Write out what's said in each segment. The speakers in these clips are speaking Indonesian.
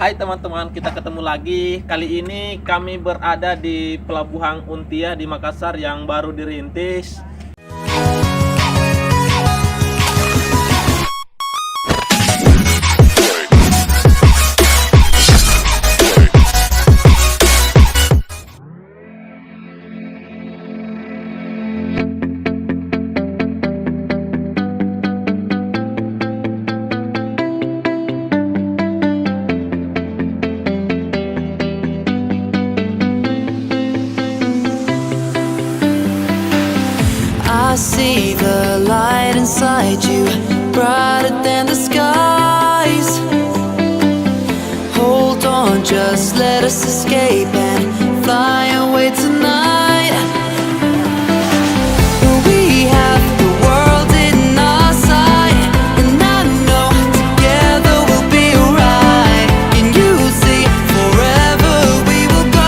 Hai teman-teman, kita ketemu lagi. Kali ini kami berada di Pelabuhan Untia di Makassar yang baru dirintis. I see the light inside you, brighter than the skies. Hold on, just let us escape and fly away tonight. We have the world in our sight, and I know together we'll be alright. Can you see forever we will go?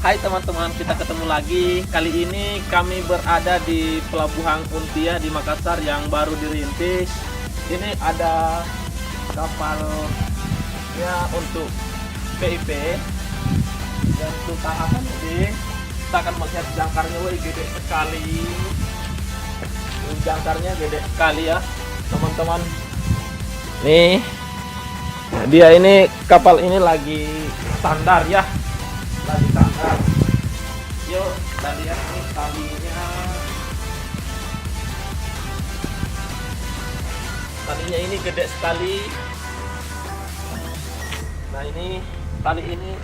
Hai teman-teman, kita ketemu lagi. Kali ini kami berada di Pelabuhan Untia di Makassar yang baru dirintis. Ini ada kapalnya untuk PIP dan untuk tahapan ini kita akan melihat jangkarnya. Wih, gede sekali. Jangkarnya gede sekali ya teman-teman. Nih dia, ini kapal ini lagi standar ya, lagi standar. Yuk kita lihat nih talinya ini gede sekali. Nah, ini tali ini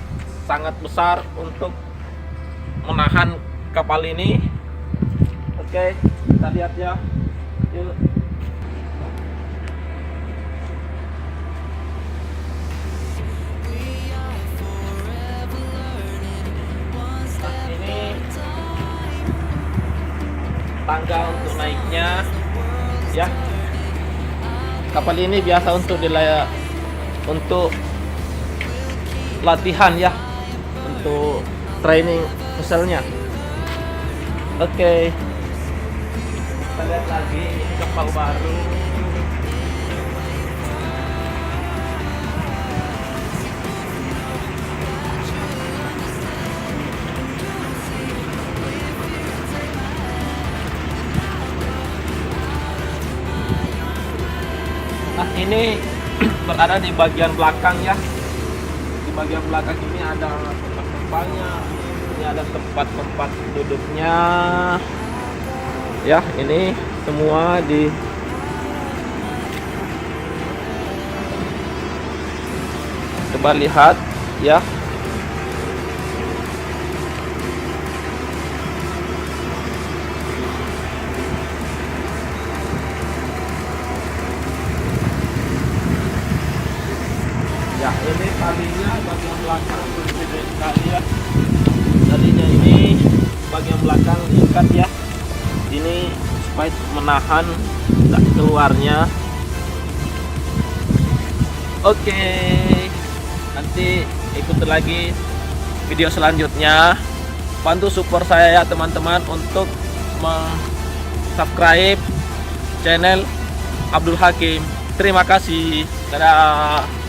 sangat besar untuk menahan kapal ini. Oke, kita lihat ya. Yuk. Tangga untuk naiknya ya. Kapal ini biasa untuk untuk latihan ya, untuk training misalnya. Oke, kita lihat lagi, ini kapal baru. Nah, ini berada di bagian belakang ya. Di bagian belakang ini ada tempat tempatnya, ini ada tempat-tempat duduknya. Ya, ini semua di coba lihat ya. Ya, ini talinya bagian belakang berbeda sekali ya. Talinya ini bagian belakang diikat ya. Ini supaya menahan tidak keluarnya. Oke, nanti ikuti lagi video selanjutnya. Bantu support saya ya teman-teman untuk subscribe channel Abdul Hakim. Terima kasih. Dadah.